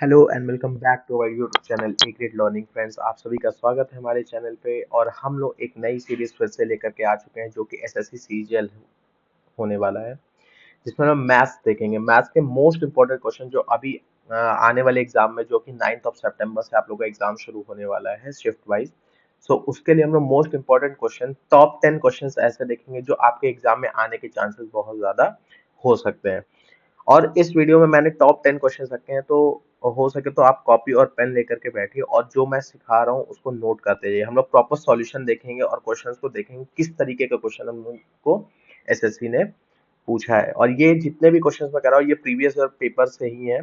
Hello and welcome back to our YouTube channel a great learning friends. आप सभी का स्वागत है हमारे चैनल पे। और हम लोग एक नई सीरीज फिर से लेकर के आ चुके हैं जो कि एसएससी सीजीएल होने वाला है, जिसमें हम मैथ्स देखेंगे। मैथ्स के मोस्ट इंपॉर्टेंट क्वेश्चन जो अभी आने वाले एग्जाम में, जो कि 9 सितंबर से आप लोग का एग्जाम शुरू होने वाला है शिफ्ट वाइज। सो उसके लिए हम लोग most important question, top 10 question ऐसे देखेंगे जो आपके एग्जाम में आने के चांसेस बहुत ज्यादा हो सकते हैं। और इस वीडियो में मैंने टॉप 10 क्वेश्चन रखे हैं, तो हो सके तो आप कॉपी और पेन लेकर के बैठिए और जो मैं सिखा रहा हूँ उसको नोट करते जाइए। हम लोग प्रॉपर सॉल्यूशन देखेंगे और क्वेश्चंस को देखेंगे किस तरीके का क्वेश्चन हम लोग को एसएससी ने पूछा है। और ये जितने भी क्वेश्चंस मैं कर रहा हूँ ये प्रीवियस ईयर पेपर से ही है।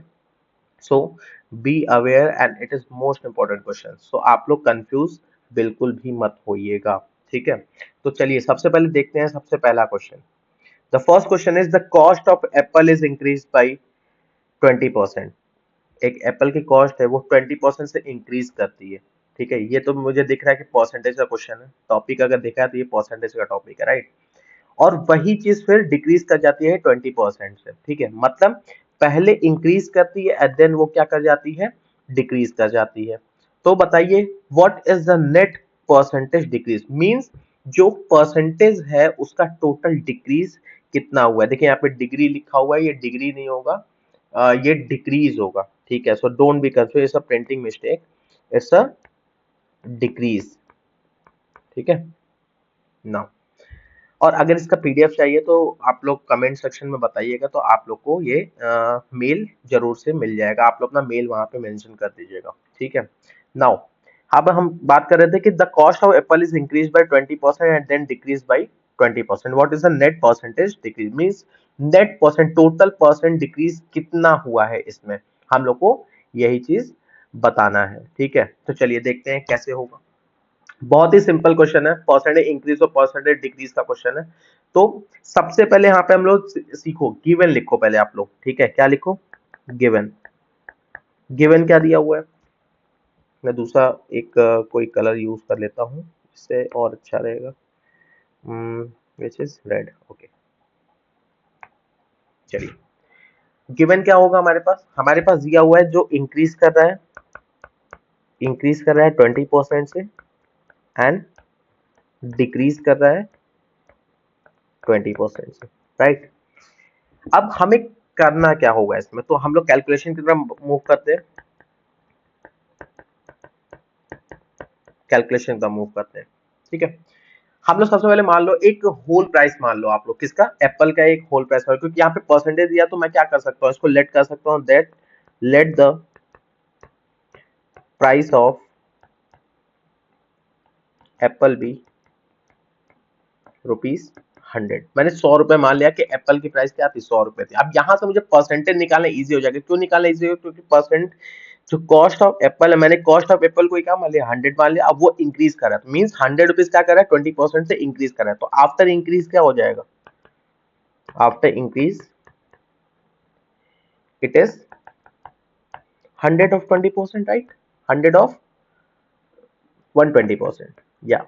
So be aware and it is most important question. So आप लोग कंफ्यूज बिल्कुल भी मत होइएगा, ठीक है। तो चलिए सबसे पहले देखते हैं सबसे पहला question. The first question is the cost of apple is increase by 20%। एक एप्पल की कॉस्ट है वो 20% से इंक्रीज करती है, ठीक है। ये तो मुझे दिख रहा है कि परसेंटेज का क्वेश्चन है। टॉपिक अगर देखा है तो ये परसेंटेज का टॉपिक है, राइट। और वही चीज फिर डिक्रीज कर जाती है 20% से, ठीक है। मतलब पहले इंक्रीज करती है एंड देन वो क्या कर जाती है, डिक्रीज कर जाती है। तो बताइए what is the net percentage decrease, means जो परसेंटेज है उसका टोटल डिक्रीज कितना हुआ है। देखिए यहाँ पे डिग्री लिखा हुआ है, ये डिग्री नहीं होगा, ये डिक्रीज होगा, ठीक है। So don't be confuse, it's a printing mistake, it's a decrease, ठीक है ना। और अगर इसका पीडीएफ चाहिए तो आप लोग कमेंट सेक्शन में बताइएगा, तो आप लोग को ये मेल जरूर से मिल जाएगा। आप लोग अपना मेल वहां पे मेंशन कर दीजिएगा, ठीक है। नाउ अब हम बात कर रहे थे कि the cost of apple is increase by 20% and then decrease by 20%। What is the net percentage decrease, means net percent total percent decrease कितना हुआ है इसमें, हम लोग को यही चीज बताना है, ठीक है। तो चलिए देखते हैं कैसे होगा। बहुत ही सिंपल क्वेश्चन है, परसेंटेज इंक्रीज और परसेंटेज डिक्रीज का क्वेश्चन है। तो सबसे पहले यहाँ पे हम लोग सीखो, गिवन लिखो पहले आप लोग, ठीक है। क्या लिखो, गिवन। गिवन क्या दिया हुआ है, मैं दूसरा एक कोई कलर यूज कर लेता हूँ, इससे और अच्छा रहेगा। Which is red, okay. चलिए गिवन क्या होगा, हमारे पास दिया हुआ है जो इंक्रीज कर रहा है, इंक्रीज कर रहा है 20% से एंड डिक्रीज कर रहा है 20% से, राइट। अब हमें करना क्या होगा इसमें, तो हम लोग कैलकुलेशन की तरफ मूव करते हैं, कैलकुलेशन की तरफ मूव करते हैं, ठीक है। हम लोग सबसे पहले मान लो एक होल प्राइस मान लो आप लोग, किसका, एप्पल का एक होल प्राइस, क्योंकि यहाँ पे परसेंटेज दिया तो मैं क्या कर सकता हूँ, इसको लेट कर सकता हूँ, that let the price of apple be ₹100। मैंने 100 रुपए मान लिया कि एप्पल की प्राइस क्या थी, 100 रुपए थी। अब यहां से मुझे परसेंटेज निकालना इजी हो जाएगा। क्यों निकालना इजी होगा, क्योंकि परसेंट जो कॉस्ट ऑफ एप्पल है, मैंने कॉस्ट ऑफ एप्पल को क्या मान लिया, 100 मान लिया। अब वो इंक्रीज कर रहा है, मीन 100 रुपीज क्या कर रहा है, 20% से इंक्रीज कर रहा है। तो आफ्टर इंक्रीज क्या हो जाएगा, after increase it is 100 of 20%, right, 100 of 120%, या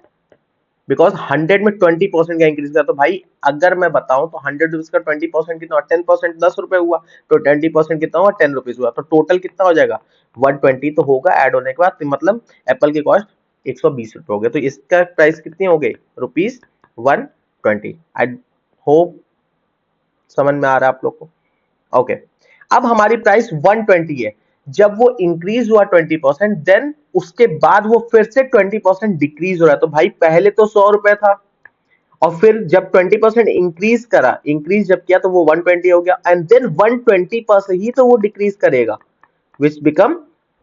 बिकॉज 100 में 20% का इंक्रीज किया। तो भाई अगर मैं बताऊं तो 100 रुपीज का 20% कितना, 10% 10 रुपए हुआ, तो 20% कितना हुआ, 10 रुपीज हुआ। तो टोटल कितना हो जाएगा, 120 तो होगा ऐड होने के बाद, तो मतलब एप्पल की कॉस्ट 120 रुपए हो गए। तो इसका प्राइस कितनी हो गई, ₹120। आई होप समझ में आ रहा है आप लोग को, ओके। अब हमारी प्राइस 120 है, जब वो इंक्रीज हुआ 20%, देन उसके बाद वो फिर से 20% डिक्रीज हो रहा है। तो भाई पहले तो 100 रुपए था, और फिर जब 20% इंक्रीज करा, इंक्रीज जब किया तो वो 120 हो गया, एंड देन 120 पर से ही तो वो डिक्रीज करेगा, विच बिकम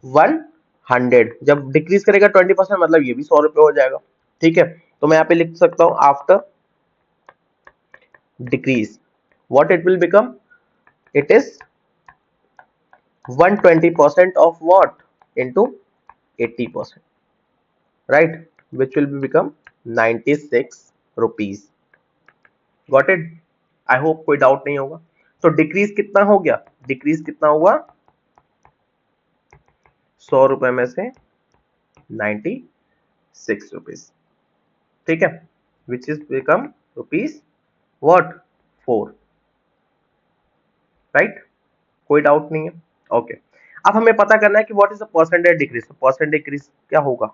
100। जब डिक्रीज करेगा 20%, मतलब ये भी 100 रुपए हो जाएगा, ठीक है। तो मैं यहाँ पे लिख सकता हूं after decrease what it will become, it is 120% of what into 80%, right, which will become 96 rupees। Got it, I hope कोई डाउट नहीं होगा। तो डिक्रीज कितना हो गया, डिक्रीज कितना हुआ, 100 रुपए में से 96 रुपीज, ठीक है, which is become rupees what 4, right. कोई डाउट नहीं है, ओके। अब हमें पता करना है कि what is the percentage decrease. तो परसेंटेज डिक्रीज क्या होगा,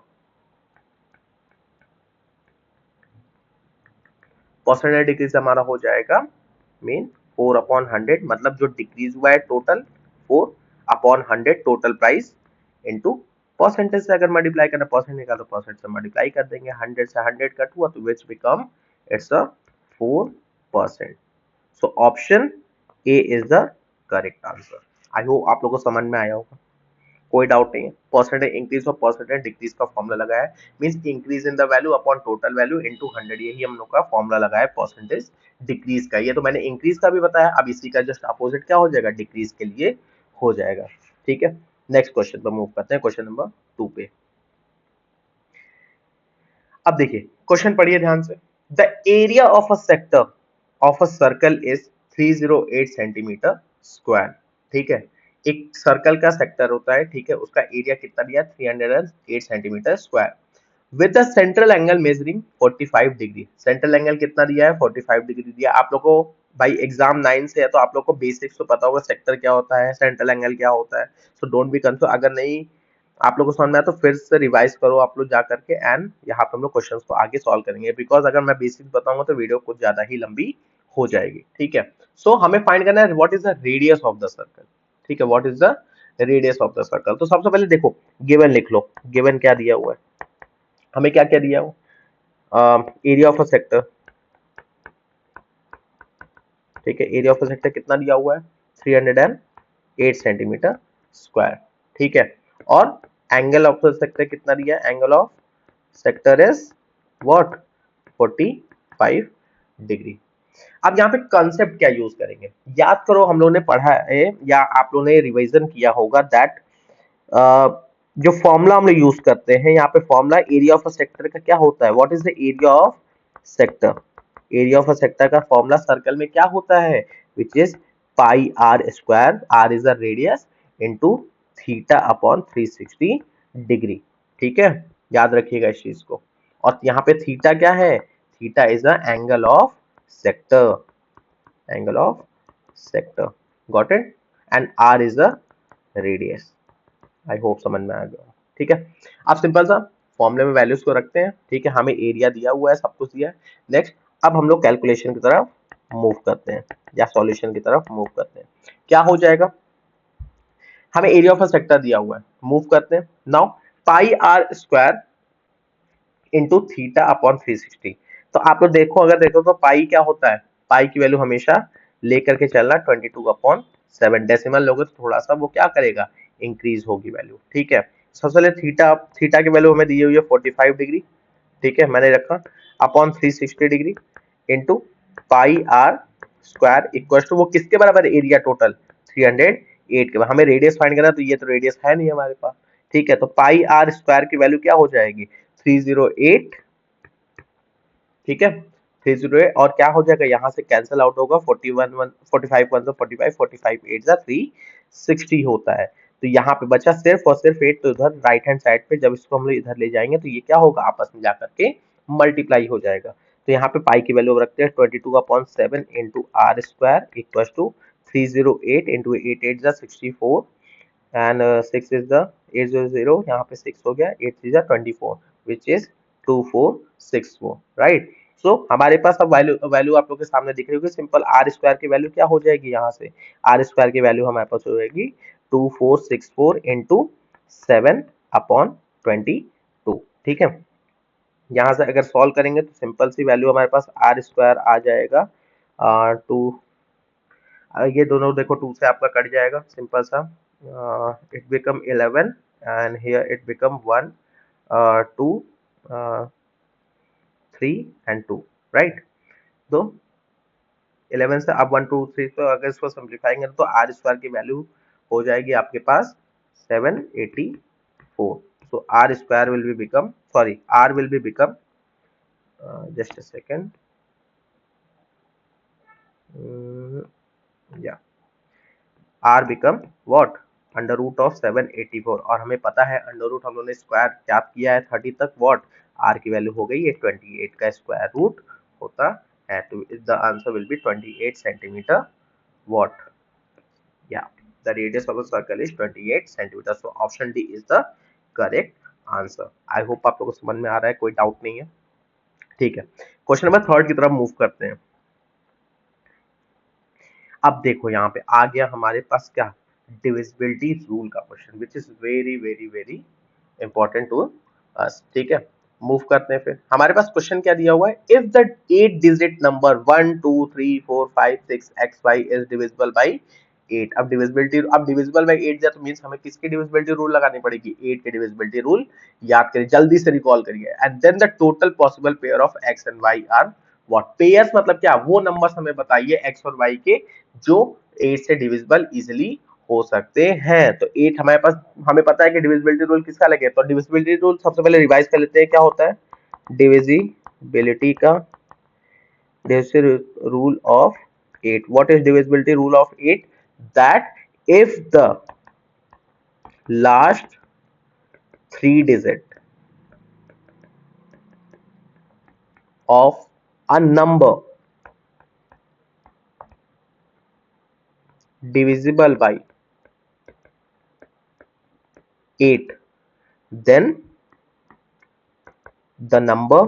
परसेंटेज डिक्रीज हमारा हो जाएगा मीन 4/100, मतलब जो डिक्रीज हुआ है total 4/100 total price into percentage से अगर मल्टीप्लाई करना, परसेंट निकालो परसेंट से मल्टीप्लाई कर देंगे, 100 से 100 कट हुआ तो विच become it's a 4%। So option A is the correct answer. I hope आप लोगों को समझ में आया होगा, कोई डाउट नहीं है। परसेंटेज इंक्रीज और परसेंटेज डिक्रीज का फॉर्मूला लगाया है, means increase in the value upon total value into 100, यही हम लोग का फॉर्मूला लगा है परसेंटेज डिक्रीज का। ये तो मैंने इंक्रीज का भी बताया, अब इसी का जस्ट अपोजिट क्या हो जाएगा, डिक्रीज के लिए हो जाएगा। ठीक है, नेक्स्ट क्वेश्चन पर मूव करते हैं, क्वेश्चन नंबर 2 पे। अब देखिए क्वेश्चन पढ़िए ध्यान से। The area of a sector of a circle is 308 centimetre square. ठीक है, एक सर्कल का सेक्टर होता है, ठीक है, उसका एरिया कितना दिया, 308 centimetre square with the central angle measuring 45 degree. Central angle कितना दिया है, 45 डिग्री दिया। आप लोग को भाई एग्जाम 9 से है तो आप लोग को बेसिक्स तो पता होगा, सेक्टर क्या होता है, सेंट्रल एंगल क्या होता है। सो डोंट बी कंफ्यूज, अगर नहीं आप लोग को समझ में आया तो फिर से रिवाइज करो आप लोग जा करके, एंड यहाँ पे हम लोग क्वेश्चंस को आगे सॉल्व करेंगे, बिकॉज अगर मैं बेसिक्स बताऊंगा तो वीडियो कुछ ज्यादा ही लंबी हो जाएगी। ठीक है, सो हमें फाइंड करना है what is the radius of the circle. ठीक है, what is the radius of the circle. तो सबसे पहले देखो गिवन लिख लो, गिवन क्या दिया हुआ है, हमें क्या क्या दिया हुआ, एरिया ऑफ अ सेक्टर। ठीक है, एरिया ऑफ अ सेक्टर कितना दिया हुआ है, 308 सेंटीमीटर स्क्वायर। ठीक है, और एंगल ऑफ द सेक्टर कितना दिया है, angle of sector is what, 45 degree. अब यहाँ पे कंसेप्ट क्या यूज करेंगे, याद करो हम लोगों ने पढ़ा है या आप लोगों ने रिवीजन किया होगा दैट जो फॉर्मूला हम लोग यूज करते हैं यहाँ पे, formula area of a sector का क्या होता है, what is the area of sector. Area of a sector का फॉर्मूला सर्कल में क्या होता है, which is pi r square, r is the radius, into theta upon 360 degree. ठीक है, याद रखिएगा इस चीज को। और यहाँ पे थीटा क्या है, theta is the angle of sector, angle of sector, got it, and r is the radius. I hope समझ में आ गया। ठीक है, अब सिंपल सा फॉर्मूले में वैल्यूज को रखते हैं। ठीक है, हमें एरिया दिया हुआ है, सब कुछ दिया है। नेक्स्ट अब हम लोग कैलकुलेशन की तरफ मूव करते हैं या सॉल्यूशन की तरफ मूव करते हैं। क्या हो जाएगा, हमें एरिया ऑफ अ सेक्टर दिया हुआ है, मूव करते हैं। Now pi r square into theta upon 360। तो आप लोग देखो, अगर देखो तो पाई क्या होता है, पाई की वैल्यू हमेशा लेकर के चलना 22/7, डेसिमल लोगे तो थोड़ा सा वो क्या करेगा, इंक्रीज होगी वैल्यू। ठीक है, सबसे पहले थीटा, थीटा की वैल्यू हमें दी हुई है 45 डिग्री। ठीक है, मैंने रखा upon 360 degree into pi r square equal to वो किसके बराबर, एरिया टोटल 308 के बराबर। हमें रेडियस फाइंड करना, तो ये तो रेडियस है नहीं हमारे पास। ठीक है, तो पाई आर स्क्वायर की वैल्यू क्या हो जाएगी, 308। ठीक है, 308, और क्या हो जाएगा, यहाँ से कैंसिल आउट होगा, 45 1 45, 45 8 360 होता है। तो यहाँ पे बचा सिर्फ और सिर्फ 8, तो इधर राइट हैंड साइड पे जब इसको हम लोग इधर ले जाएंगे तो ये क्या होगा, आपस में जाकर के मल्टीप्लाई हो जाएगा। तो यहाँ पे पाई की वैल्यू रखते हैं 22/7 into r square equal to 308 into 8 8 64, and 6 is the 800, यहाँ पे 6 हो गया, 8 3 24 विच इज 2464, राइट। सो हमारे पास अब वैल्यू वैल्यू आप लोग के सामने दिख रही होगी, सिंपल आर स्क्वायर की वैल्यू क्या हो जाएगी, यहाँ से आर स्क्वायर की वैल्यू हमारे पास हो जाएगी 2464 इंटू 7/22। ठीक है, यहाँ से अगर सॉल्व करेंगे तो सिंपल सी वैल्यू हमारे पास आर स्क्वायर आ जाएगा 2, ये दोनों देखो 2 से आपका कट जाएगा, सिंपल सा, it become 11 and here it become 1 2 3 and 2, right. तो 11 से अब 1 2 3, तो अगर इसको सिंप्लीफाइंगे तो आर स्क्वायर की वैल्यू हो जाएगी आपके पास 784। So R square will be become, sorry R will be become, just a second, या R become what, under root of 784, और हमें पता है अंडर रूट हम लोगों ने स्क्वायर क्या किया है 30 तक, व्हाट आर की वैल्यू हो गई है 28 का स्क्वायर रूट होता है, तो the answer will B 28 centimetre what, या The radius of the circle is 28 centimeter. So option D is the correct answer. I hope आप लोगों को समझ में आ रहा है, कोई डाउट नहीं है। ठीक है, क्वेश्चन नंबर 3 की तरफ मूव करते हैं। अब देखो यहाँ पे आ गया हमारे पास क्या, डिविजिबिलिटी रूल का question, which is very very very important to us. ठीक है, मूव करते हैं। फिर हमारे पास क्वेश्चन क्या दिया हुआ है, if the 8 digit number 1 2 3 4 5 6 x y is divisible by 8। अब डिविजिबल बाई 8 दिया तो मींस हमें किसकी डिविजिबिलिटी रूल लगानी पड़ेगी, 8 के डिविजिबिलिटी रूल। याद करिए, जल्दी से रिकॉल करिए। And then the total possible pair of x and y are what. Pairs मतलब क्या, वो नंबर्स हमें बताइए एक्स और वाई के जो 8 से डिविजिबल इजिली हो सकते हैं। तो 8 हमारे पास, हमें पता है कि डिविजिबिलिटी रूल किसका लगे, तो डिविजिबिलिटी रूल सबसे पहले रिवाइज कर लेते हैं। क्या होता है डिविजिबिलिटी का, divisibility rule of 8? What is divisibility rule of 8? That if the last 3 digit of a number divisible by 8, then the number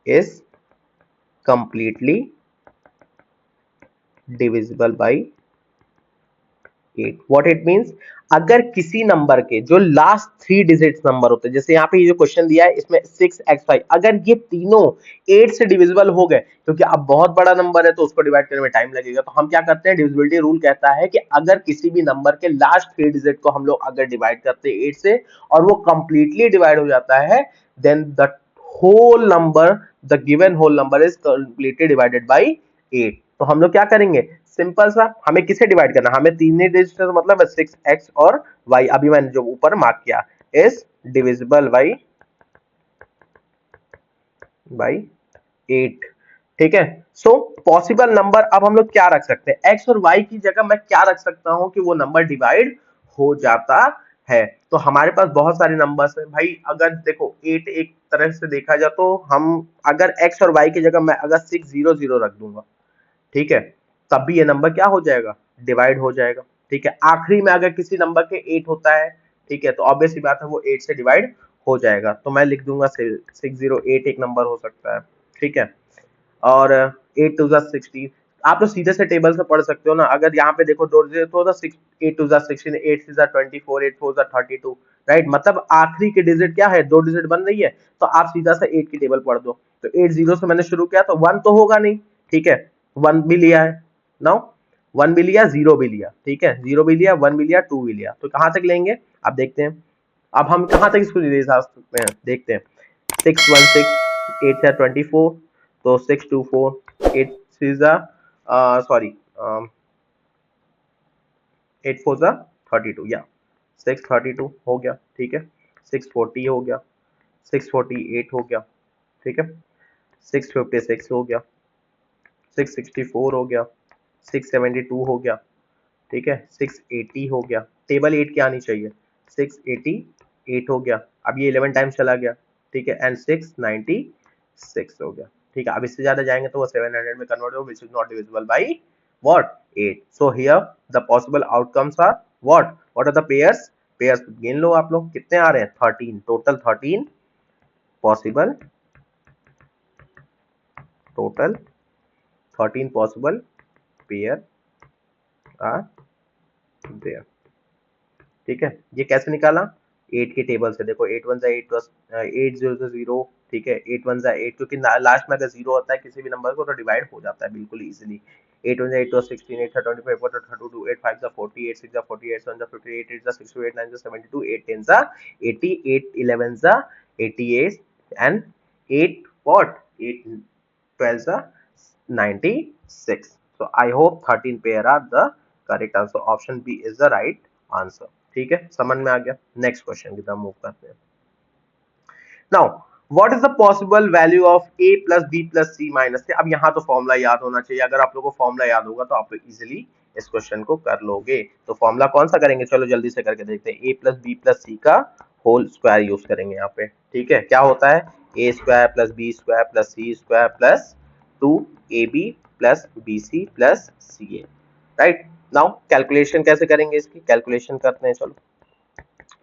is completely divisible by 8। What it means, अगर किसी नंबर के जो लास्ट 3 डिजिट्स नंबर होते हैं, जैसे यहाँ पे ये जो क्वेश्चन दिया है इसमें 6x5, अगर ये तीनों 8 से डिविजिबल हो गए, क्योंकि अब बहुत बड़ा नंबर है तो उसको डिवाइड करने में टाइम लगेगा, तो हम क्या करते हैं, डिविजिबिलिटी रूल कहता है कि अगर किसी भी नंबर के लास्ट 3 डिजिट को हम लोग अगर डिवाइड करते हैं 8 से और वो कंप्लीटली डिवाइड हो जाता है, then the whole number, the given whole number is completely divided by 8। तो हम लोग क्या करेंगे, सिंपल सा, हमें किसे डिवाइड करना है, हमें तीन डिजिट मतलब 6x और y, अभी मैंने जो ऊपर मार्क किया, इज डिविजिबल बाई 8। ठीक है, सो पॉसिबल नंबर अब हम लोग क्या रख सकते हैं, x और y की जगह मैं क्या रख सकता हूं कि वो नंबर डिवाइड हो जाता है। तो हमारे पास बहुत सारे नंबर्स हैं भाई, अगर देखो 8 एक तरह से देखा जाए तो हम अगर x और y की जगह मैं अगर 600 रख दूंगा, ठीक है, तब भी ये नंबर क्या हो जाएगा, डिवाइड हो जाएगा। ठीक है, आखिरी में अगर किसी नंबर के 8 होता है, ठीक है, तो ऑब्वियस सी बात है वो 8 से डिवाइड हो जाएगा, तो मैं लिख दूंगा 608 एक नंबर हो सकता है। ठीक है, और 8 टू 16, आप तो सीधे से टेबल से पढ़ सकते हो ना, अगर यहाँ पे देखो 2 डिजिट तो 8 टू 16, 8 6 24, 8 4 32, राइट, मतलब आखिरी के डिजिट क्या है, 2 डिजिट बन रही है, तो आप सीधा सा 8 की टेबल पढ़ दो। तो 8 0 से मैंने शुरू किया तो 1 तो होगा नहीं, ठीक है, 1 भी लिया है, नाउ 1 भी लिया, 0 भी लिया, ठीक है, 0 भी लिया, 1 भी लिया, 2 भी लिया, तो कहां तक लेंगे, अब देखते हैं, अब हम कहां तक इसको ले जा सकते हैं, देखते हैं। 616, 8 है 24, तो 624, 8 3 सॉरी 8 4 32, या 632 हो गया, ठीक है, 640 हो गया, 648 हो गया, ठीक है, 656 हो गया, 664 हो गया, 672 हो गया, ठीक है, 680 हो गया, टेबल 8 की आनी चाहिए, 688 हो गया, अब ये 11 टाइम्स चला गया, ठीक है, एंड 696 हो गया। ठीक है, अब इससे ज्यादा जाएंगे तो वो 700 में कन्वर्ट हो, which is not divisible by what, 8। So here the possible outcomes are what are the pairs, pairs गिन लो आप लोग, कितने आ रहे हैं, 13, total 13 possible, total 13 possible pair are there. ठीक है, ये कैसे निकाला, 8 के टेबल से, देखो 8 1 8 प्लस 8 0 0, ठीक है, 8 1 8, क्योंकि लास्ट में अगर 0 होता है किसी भी नंबर को तो डिवाइड हो जाता है बिल्कुल easily. 8 1 8 16, 8 25 4 32, 8 5 40, 8 6 40, 8 7 58, 8 62, 8 9 72, 8 10 80, 8 11 88, and 8 what, 8 12 96। So I hope 13 pair are the correct answer. Option B is the right answer. ठीक है, समझ में आ गया। नेक्स्ट क्वेश्चन की तरफ मूव करते हैं। Now what is the possible value of a plus B plus C minus से। अब यहाँ तो फॉर्मूला याद होना चाहिए, अगर आप लोगों को फॉर्मूला याद होगा तो आप इजिली इस क्वेश्चन को कर लोगे। तो फॉर्मूला कौन सा करेंगे, चलो जल्दी से करके देखते हैं। a plus B plus C का होल स्क्वायर यूज करेंगे यहाँ पे, ठीक है, क्या होता है, A square plus B square plus C square plus 2ab plus bc plus ca। Right. Now calculation कैसे करेंगे, इसकी कैलकुलेशन करते हैं। चलो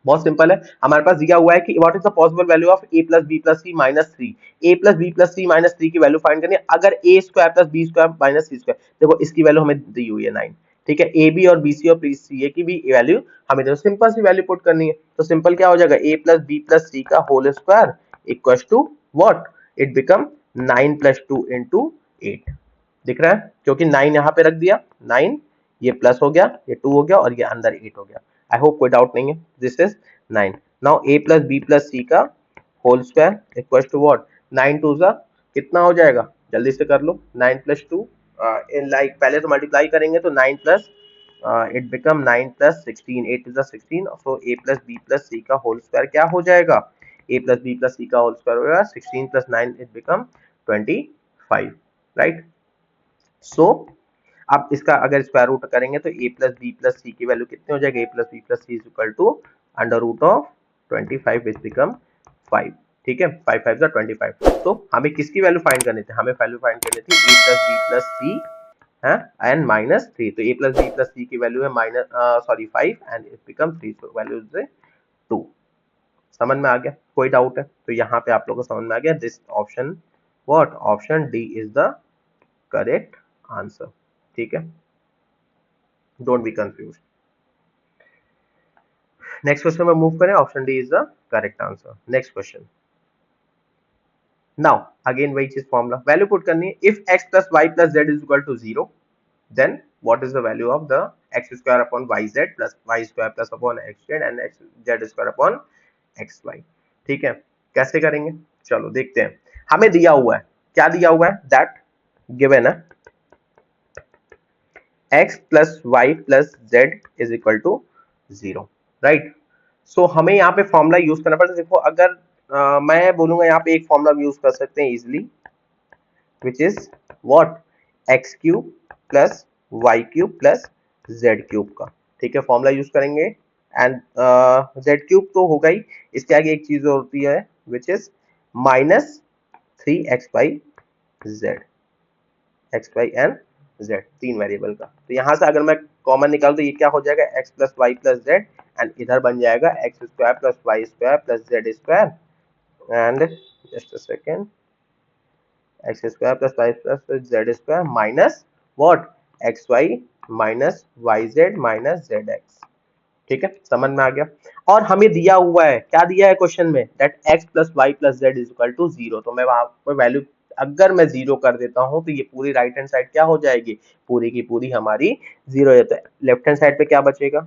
बहुत सिंपल है, हमारे पास दिया हुआ है कि what is the possible value of a plus B plus C minus three. A plus B plus C minus three की वैल्यू फाइंड करनी है अगर A square plus B square minus C square. देखो इसकी वैल्यू हमें दी हुई है 9, ठीक है। ए बी और बी सी और सी ए की भी वैल्यू हमें तो सिंपल सी वैल्यू पुट करनी है। तो सिंपल क्या हो जाएगा, A plus B plus C का whole square equal to what, it become 9 plus 2 into 8। दिख रहा है, क्योंकि 9 यहाँ पे रख दिया, 9 ये प्लस हो गया, ये 2 हो गया और ये अंदर 8 हो गया। आई होप कोई डाउट नहीं है। This is 9। Now a plus B plus C का whole square equal to what, 9 टू सा कितना हो जाएगा, जल्दी से कर लो। 9 प्लस 2 इन लाइक पहले तो मल्टीप्लाई करेंगे तो 9 plus it become 9 plus 16, 8 two सा 16। So a plus B plus C का होल स्क्वायर क्या हो जाएगा, a plus B plus C का होल स्क्वायर हो जाएगा 16 plus 9 it become 25, right. So अब इसका अगर स्क्वायर रूट करेंगे तो a plus B plus C की वैल्यू कितनी हो जाएगी, a plus B plus C is equal to under root of 25 which become 5, ठीक है। 5 5 25। तो हमें किसकी वैल्यू फाइंड करनी थी, हमें वैल्यू फाइंड करनी थी a प्लस बी प्लस सी है एंड माइनस 3। तो a plus B plus C की वैल्यू है minus sorry 5 and it become 3, so value is 2। समझ में आ गया, कोई डाउट है तो यहाँ पे आप लोगों को समझ में आ गया। This option what, option D is the correct answer, ठीक है। Don't be confuse. Next question में मूव करें, option D is the correct answer. Next question, now again वही चीज फॉर्मूला वैल्यू पुट करनी है। If x plus Y plus Z is equal to 0 then what is the value of the X square upon Y Z plus Y square plus upon X Z and x Z square upon X Y, ठीक है। कैसे करेंगे, चलो देखते हैं। हमें दिया हुआ है, क्या दिया हुआ है, दैट गिवन है x plus Y plus Z is equal to 0, right. So हमें यहाँ पे फॉर्मूला यूज करना पड़ता है। देखो अगर मैं बोलूंगा यहाँ पे एक फॉर्मूला यूज कर सकते हैं easily, which is what, X cube plus Y cube plus Z cube का, ठीक है। फॉर्मूला यूज करेंगे एंड जेड क्यूब तो होगा ही, इसके आगे एक चीज होती है which is minus 3x Z, X Y and Z, तीन वेरिएबल का। तो यहां से अगर मैं कॉमन निकाल तो ये क्या हो जाएगा, X plus Y plus Z and इधर बन जाएगा X square plus Y square plus Z square and just a second X square plus Y plus Z square minus what, X Y minus Y Z minus Z X, ठीक है। समझ में आ गया। और हमें दिया हुआ है, क्या दिया है क्वेश्चन में, that x plus Y plus Z is equal to 0। तो मैं वहां पर वैल्यू अगर मैं 0 कर देता हूं तो ये पूरी राइट हैंड साइड क्या हो जाएगी, पूरी की पूरी हमारी 0 है। तो लेफ्ट हैंड साइड पे क्या बचेगा,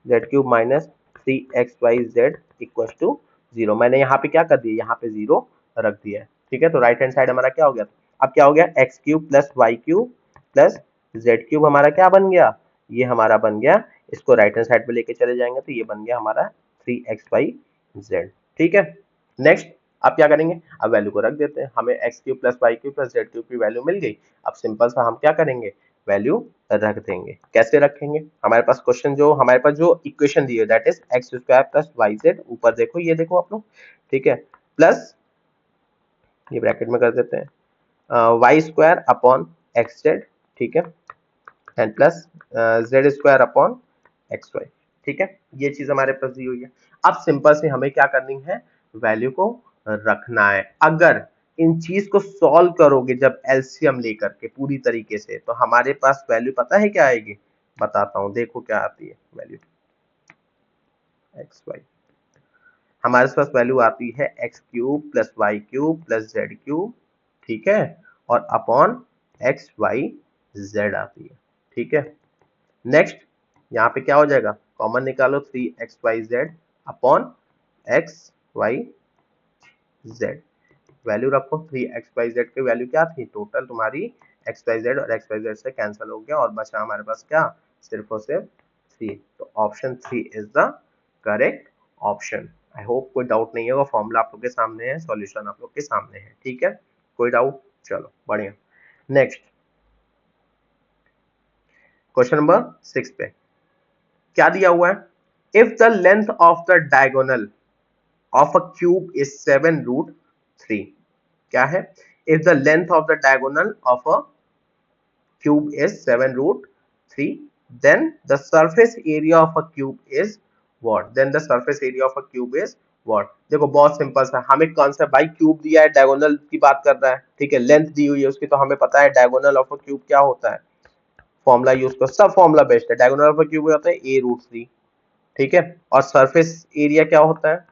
Z cube minus 3xyz equal to 0। मैंने यहाँ पे क्या कर दिया, यहाँ पे 0 रख दिया है, ठीक है। तो राइट हैंड साइड हमारा क्या हो गया, अब क्या हो गया, X cube plus Y cube plus Z cube हमारा क्या बन गया, ये हमारा बन गया, इसको राइट हैंड साइड पे लेके चले जाएंगे तो ये बन गया हमारा 3xyz, ठीक है। नेक्स्ट अब क्या करेंगे, अब वैल्यू को रख देते हैं। हमें X cube plus Y cube plus Z cube की वैल्यू मिल गई। अब सिंपल सा हम क्या करेंगे, वैल्यू रख देंगे। कैसे रखेंगे, हमारे पास क्वेश्चन जो हमारे पास जो इक्वेशन दी है that is X square plus Y Z, ऊपर देखो ये देखो आप लोग, ठीक है, प्लस ये ब्रैकेट में कर देते हैं Y square upon X Z, ठीक है, and plus Z square upon X Y, ठीक है। ये चीज हमारे पास दी हुई है। अब सिंपल से हमें क्या करनी है, वैल्यू को रखना है। अगर इन चीज को सॉल्व करोगे जब एलसीएम लेकर के पूरी तरीके से, तो हमारे पास वैल्यू पता है क्या आएगी, बताता हूं, देखो क्या आती है वैल्यू, एक्स वाई हमारे पास वैल्यू आती है X cube plus Y cube plus Z cube, ठीक है, और अपॉन एक्स वाई जेड आती है, ठीक है। नेक्स्ट यहाँ पे क्या हो जाएगा, कॉमन निकालो, 3xyz upon X Y Z, value रखो। 3xyz की वैल्यू क्या थी, टोटल तुम्हारी xyz और xyz से कैंसिल हो गया और बचा हमारे पास क्या, सिर्फ और सिर्फ 3। तो option 3 is the correct option. I hope कोई डाउट नहीं होगा, फॉर्मूला आप लोग के सामने है, सॉल्यूशन आप लोग के सामने है, ठीक है, कोई डाउट, चलो बढ़िया। नेक्स्ट क्वेश्चन नंबर 6 पे क्या दिया हुआ है, if the length of the diagonal of a cube is 7 root 3, क्या है, if the length of the diagonal of a cube is 7√3. Then the surface area of a cube is what? Then the surface area of a cube is what? देखो बहुत simple सा, हमें कौन सा भाई cube दिया है, डायगोनल की बात कर रहा है, ठीक है, लेंथ दी हुई है उसकी, तो हमें पता है डायगोनल ऑफ अ क्यूब क्या होता है, फॉर्मूला यूज करो, सब फॉर्मूला बेस्ट है, डायगोनल ऑफ अ क्यूब होता है a√3, ठीक है, और सरफेस एरिया क्या होता है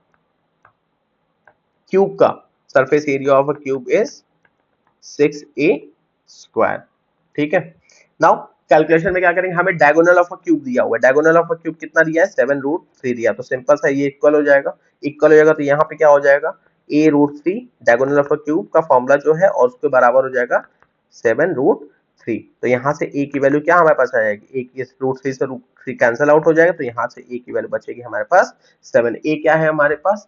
क्यूब का, surface area of a cube is 6a², ठीक है। नाउ कैलकुलेशन में क्या करेंगे, हमें डायगोनल ऑफ अ क्यूब दिया हुआ है, डायगोनल ऑफ अ क्यूब कितना दिया है 7√3 दिया, तो सिंपल सा ये इक्वल हो जाएगा, इक्वल हो जाएगा तो यहाँ पे क्या हो जाएगा a√3 diagonal of a cube का फॉर्मूला जो है और उसके बराबर हो जाएगा 7√3, तो यहाँ से a की वैल्यू क्या हमारे पास आ जाएगी, a की √3 से √3 कैंसिल आउट हो जाएगा, तो यहाँ से a की वैल्यू बचेगी हमारे पास 7, a क्या है हमारे पास,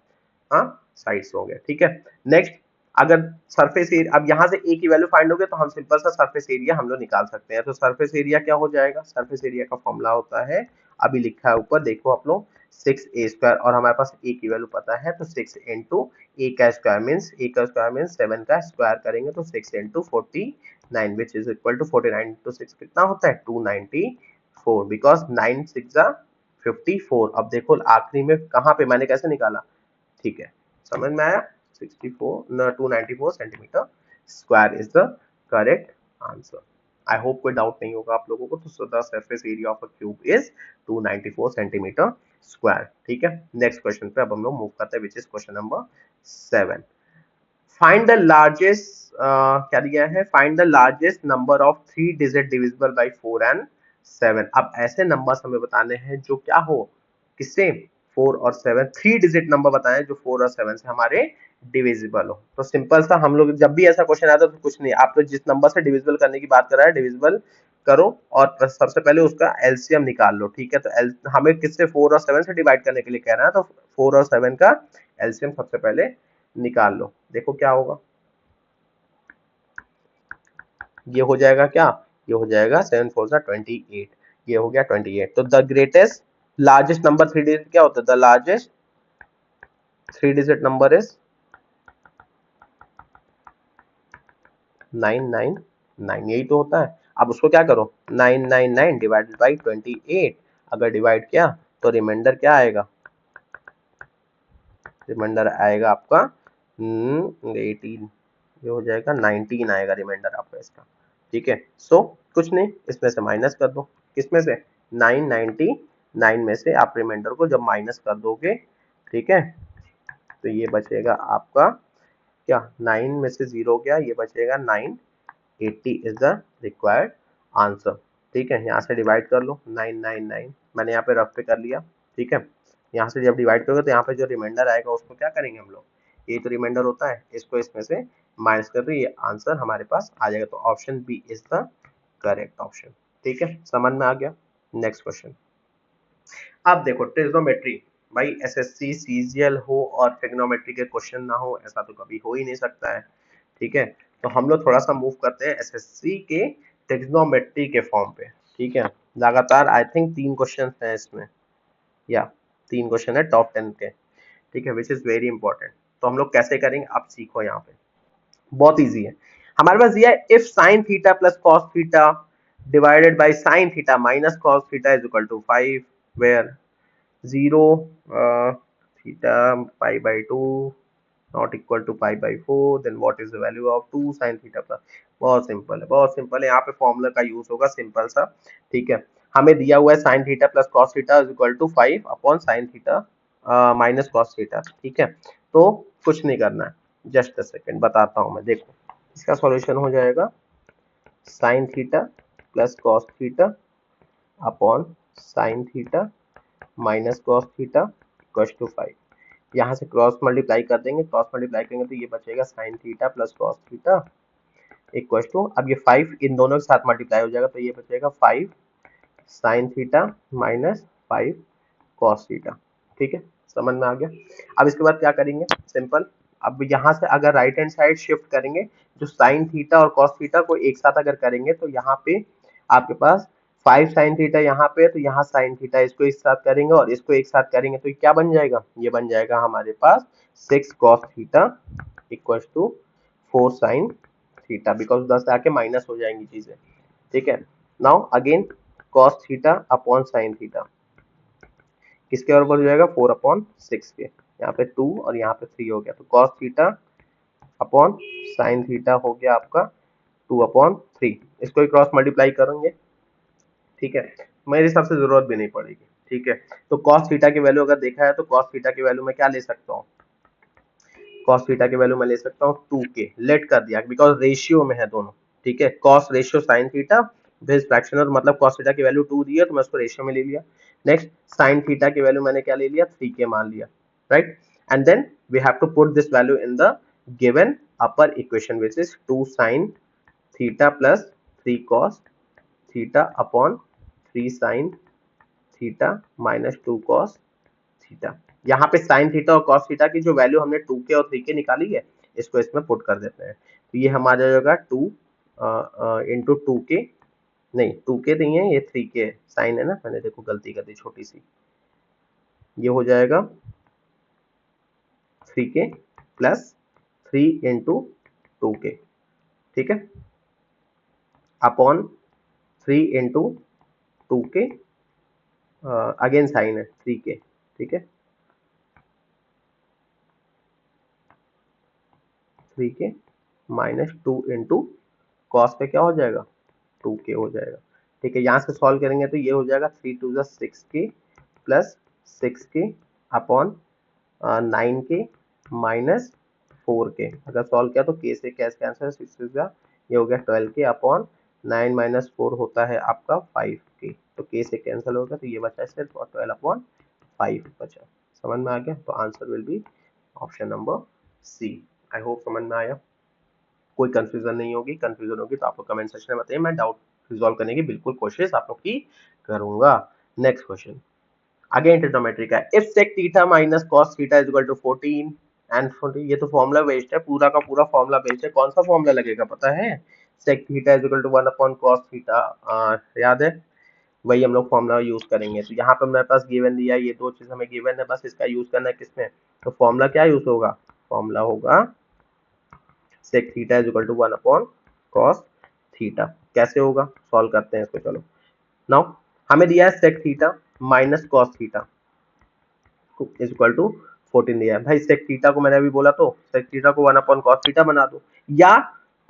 हाँ साइड्स हो गए, ठीक है। नेक्स्ट अगर सरफेस एरिया, अब यहाँ से ए की वैल्यू फाइंड हो गया तो हम सिंपल सा सरफेस एरिया हम लोग निकाल सकते हैं, तो सरफेस एरिया क्या हो जाएगा, सरफेस एरिया का फॉर्मूला होता है, अभी लिखा है ऊपर देखो आप लोग 6a² और हमारे पास ए की वैल्यू पता है, तो 6 इंटू ए का स्क्वायर मीन्स 7 का स्क्वायर करेंगे तो 6 into 49 which is equal to 49 into 6 कितना होता है 294, बिकॉज 9 6 54। अब देखो आखिरी में कहाँ पे मैंने कैसे निकाला, ठीक है समझ में आया, 294 centimetre square is the correct answer. I hope कोई डाउट नहीं होगा आप लोगों को, तो the surface area of a cube is 294 centimetre square, ठीक है। नेक्स्ट क्वेश्चन पे अब हम लोग मूव करते हैं which is question number 7। Find the largest, क्या दिया है, find the largest number of 3 digit divisible by 4 and 7। अब ऐसे नंबर्स हमें बताने हैं जो क्या हो, किससे, 4 और 7, 3 डिजिट नंबर बताएं जो 4 और 7 से हमारे डिविजिबल हो। तो सिंपल सा हम लोग जब भी ऐसा क्वेश्चन आता है तो कुछ नहीं, आप तो जिस नंबर से डिविजिबल करने की बात कर रहा है डिविजिबल करो और सबसे पहले उसका एलसीएम निकाल लो, ठीक है। तो हमें किससे 4 और 7 से डिवाइड करने के लिए कह रहा है, तो 4 और 7 का एलसीएम सबसे पहले निकाल लो, देखो क्या होगा, ये हो जाएगा क्या, ये हो जाएगा 7 4 28, ये हो गया 28। तो the greatest largest number 3 digit क्या होता है, the largest 3 digit number is 999, यही तो होता है। अब उसको क्या करो 999 डिवाइडेड बाई 28, अगर डिवाइड किया तो रिमाइंडर क्या आएगा, रिमाइंडर आएगा आपका 18, ये हो जाएगा 19 आएगा रिमाइंडर आपका इसका, ठीक है। सो कुछ नहीं, इसमें से माइनस कर दो, किसमें से 999 में से आप रिमाइंडर को जब माइनस कर दोगे, ठीक है, तो ये बचेगा आपका क्या, 9 में से 0 गया, ये बचेगा 980 इज द रिक्वायर्ड आंसर, ठीक है। यहाँ से डिवाइड कर लो 999, मैंने यहाँ पे रफ पे कर लिया, ठीक है। यहाँ से जब डिवाइड करोगे तो यहाँ पे जो रिमाइंडर आएगा उसको क्या करेंगे हम लोग, ये तो रिमाइंडर होता है, इसको इसमें से माइनस कर दो, ये आंसर हमारे पास आ जाएगा, तो option B is the correct option, ठीक है, समझ में आ गया। नेक्स्ट क्वेश्चन, अब देखो ट्रिग्नोमेट्री, भाई एसएससी सीजीएल हो और ट्रिग्नोमेट्री के क्वेश्चन ना हो ऐसा तो कभी हो ही नहीं सकता है, ठीक है। तो हम लोग थोड़ा सा मूव करते हैं एसएससी के ट्रिग्नोमेट्री के फॉर्म पे, ठीक है। लगातार आई थिंक 3 क्वेश्चन है इसमें, या 3 क्वेश्चन है टॉप 10 के, ठीक है, विच इज वेरी इंपॉर्टेंट। तो हम लोग कैसे करेंगे आप सीखो, यहाँ पे बहुत इजी है, हमारे पास दिया है if sine theta plus cos theta divided by sine theta minus cos theta is equal to 5 where 0 theta pi by 2 not equal to pi by 4, then what is the value of 2 sin theta plus। बहुत simple है, बहुत simple है, यहाँ पे formula का use होगा simple सा, ठीक है। हमें दिया हुआ है sine theta plus cos theta is equal to 5 upon sine theta minus cos theta, ठीक है। तो कुछ नहीं करना है, जस्ट अ सेकेंड बताता हूँ मैं, देखो इसका सॉल्यूशन हो जाएगा sine theta plus cos theta upon sine theta minus cos theta equal to 5, यहाँ से क्रॉस मल्टीप्लाई कर देंगे, क्रॉस मल्टीप्लाई करेंगे तो ये बचेगा sine theta plus cos theta equal to, अब ये 5 इन दोनों के साथ मल्टीप्लाई हो जाएगा तो ये बचेगा 5 sign theta minus 5 cos theta, ठीक है, समझ में आ गया। अब इसके बाद क्या करेंगे, सिंपल, अब यहाँ से अगर राइट हैंड साइड शिफ्ट करेंगे, जो साइन थीटा और कॉस थीटा को एक साथ अगर करेंगे तो यहाँ पे आपके पास 5 साइन थीटा यहाँ पे, तो यहाँ साइन थीटा इसको एक साथ करेंगे और इसको एक साथ करेंगे तो क्या बन जाएगा, ये बन जाएगा हमारे पास 6 cos theta equal to 4 sine theta, because 10 आके माइनस हो जाएंगी चीजें, ठीक है। Now again cos theta upon sine theta किसके बराबर हो जाएगा 4/6 के, यहाँ पे 2 और यहाँ पे 3 हो गया, तो cos theta upon sine theta हो गया आपका 2/3। इसको ही क्रॉस मल्टीप्लाई करेंगे, ठीक है, मेरे हिसाब से जरूरत भी नहीं पड़ेगी, ठीक है। तो cos थीटा की वैल्यू अगर देखा है तो cos थीटा की वैल्यू मैं क्या ले सकता हूँ, cos थीटा की वैल्यू मैं ले सकता हूँ 2k, लेट कर दिया बिकॉज रेशियो में है दोनों, ठीक है, cos ratio sin theta base fractional, मतलब cos थीटा की वैल्यू 2 दी है तो मैं उसको रेशियो में ले लिया। नेक्स्ट sin थीटा की वैल्यू मैंने क्या ले लिया 3k मान लिया, right, and then we have to put this value in the given upper equation which is 2 sin theta plus 3 cos theta upon 3 sin theta minus 2 cos theta. यहाँ पे sin theta और cos theta की जो value हमने 2k और 3k निकाली है इसको इसमें पुट कर देते हैं, तो ये हमारा जाएगा 2 इंटू 2k, नहीं 2k नहीं है ये 3k है, साइन है ना, मैंने देखो गलती कर दी छोटी सी, ये हो जाएगा 3k प्लस 3 इंटू 2k, ठीक है, upon 3 into 2k, again sine है 3k, ठीक है, 3k माइनस 2 इंटू कॉस पे क्या हो जाएगा 2k हो जाएगा, ठीक है। यहाँ से सॉल्व करेंगे तो ये हो जाएगा 3 to 6k plus 6k upon 9k minus 4k, अगर सॉल्व किया तो k से कैश कैंसिल, 6 का ये हो गया 12k अपॉन 9 माइनस 4 होता है आपका 5k, तो k से कैंसिल होगा तो ये बचा सिर्फ और 12/5 बचा। समझ में आ गया, तो answer will be option number C. I hope समझ में आया, कोई कंफ्यूजन नहीं होगी, कंफ्यूजन होगी तो आप लोग कमेंट सेक्शन में बताइए, मैं डाउट रिजॉल्व करने की बिल्कुल कोशिश आप लोग की करूंगा। नेक्स्ट क्वेश्चन अगेन ट्रिग्नोमेट्री का, if sec theta minus cos theta is equal to 14 and 14, ये तो फॉर्मूला बेस्ड है, पूरा का पूरा फॉर्मूला बेस्ड है, कौन सा फॉर्मूला लगेगा पता है, sec theta is equal to 1 upon cos theta, याद है, वही हम लोग फॉर्मूला यूज करेंगे। तो यहाँ पे मेरे पास गिवन दिया, ये दो चीज हमें गिवन है, बस इसका यूज करना है किसमें, तो फॉर्मूला क्या यूज होगा, फॉर्मूला होगा sec theta is equal to 1 upon cos theta. कैसे होगा सॉल्व करते हैं इसको, चलो। नाउ हमें दिया है sec theta minus cos theta is equal to 14 दिया है भाई, sec थीटा को मैंने अभी बोला तो sec थीटा को 1 अपॉन cos थीटा बना दो, या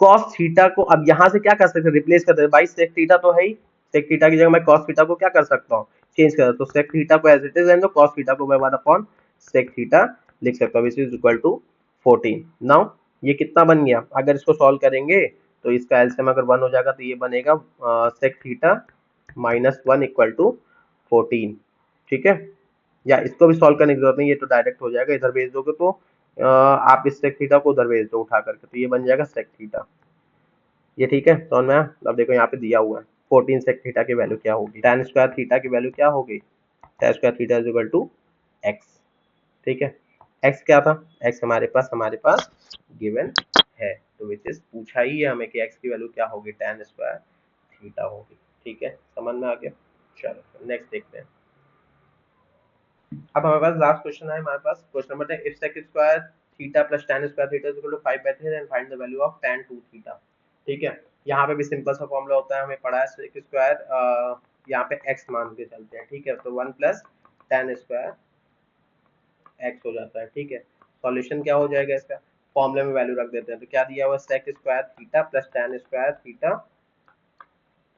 cos थीटा को अब यहाँ से क्या कर सकते हैं, रिप्लेस कर सकते, भाई sec थीटा तो है ही, sec थीटा की जगह मैं cos थीटा को क्या कर सकता हूँ, चेंज कर, तो sec थीटा को एज इट इज, तो cos थीटा को मैं 1 अपॉन sec थीटा लिख सकता हूँ, which is equal to 14। Now ये कितना बन गया, अगर इसको सॉल्व करेंगे तो इसका एलसीएम अगर 1 हो जाएगा तो ये बनेगा sec theta minus 1 equal to 14, ठीक है, या इसको भी सॉल्व करने की जरूरत नहीं, ये तो डायरेक्ट हो जाएगा, इधर भेज दोगे तो आप इस sec थीटा को उधर भेज दो उठा करके, तो ये बन जाएगा sec थीटा, ये ठीक है। तो मैं अब देखो यहाँ पे दिया हुआ है 14 sec थीटा की वैल्यू क्या होगी, tan स्क्वायर थीटा की वैल्यू क्या होगी, tan square theta is equal to x, ठीक है, x क्या था, x हमारे पास गिवन है, तो विच इज पूछा ही है हमें कि x की वैल्यू क्या होगी, tan स्क्वायर थीटा होगी, ठीक है, समझ में आ गया। चलो नेक्स्ट देखते हैं, अब हमारे पास लास्ट क्वेश्चन है, हमारे पास question number 10, if sec square theta plus tan square theta is equal to 5/3 and find the value of tan 2 theta, ठीक है। यहाँ पे भी सिंपल सा फॉर्मूला होता है, हमें पढ़ा है sec स्क्वायर, यहाँ पे x मान के चलते हैं, ठीक है, तो 1 प्लस tan स्क्वायर x हो जाता है, ठीक है। सॉल्यूशन क्या हो जाएगा इसका, फॉर्मूले में वैल्यू रख देते हैं, तो क्या दिया हुआ sec square theta plus tan square theta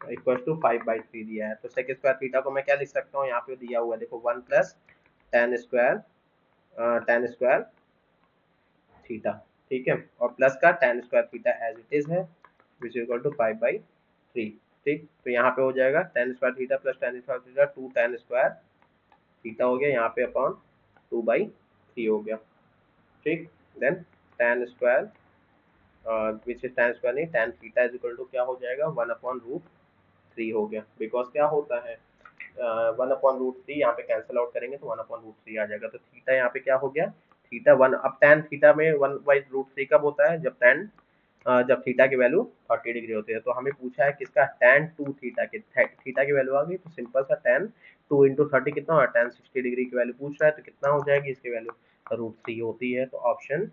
equal to 5/3 दिया है, तो sec स्क्वायर थीटा को मैं क्या लिख सकता हूँ, यहाँ पे दिया हुआ है देखो 1 प्लस tan स्क्वायर थीटा, ठीक है, और प्लस का tan square theta as it is है विच इज इक्वल टू 5/3, ठीक, तो यहाँ पे हो जाएगा tan square theta plus tan square theta 2 tan square theta हो गया, यहाँ पे अपॉन 2/3 हो गया, ठीक, then tan square which is tan square नहीं tan theta is equal to क्या हो जाएगा 1/√3 हो गया, बिकॉज क्या होता है 1/√3 यहाँ पे कैंसिल आउट करेंगे तो 1/√3 आ जाएगा, तो थीटा यहाँ पे क्या हो गया थीटा 1, अब tan थीटा में 1/√3 कब होता है, जब थीटा की वैल्यू 30 डिग्री होती है, तो हमें पूछा है किसका tan 2 थीटा की, थीटा की वैल्यू आ गई, तो सिंपल सा tan 2 इंटू 30 कितना होगा, tan 60 डिग्री की वैल्यू पूछ रहा है, तो कितना हो जाएगी इसकी वैल्यू √3 होती है, तो option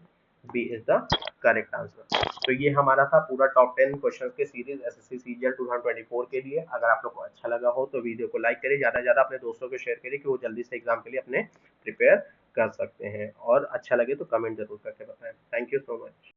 B is the correct answer. तो ये हमारा था पूरा टॉप 10 क्वेश्चंस के सीरीज एसएससी सीजीएल 2024 के लिए। अगर आप लोग को अच्छा लगा हो तो वीडियो को लाइक करिए, ज्यादा से ज्यादा अपने दोस्तों को शेयर करिए कि वो जल्दी से एग्जाम के लिए अपने प्रिपेयर कर सकते हैं, और अच्छा लगे तो कमेंट जरूर करके बताएं। Thank you so much.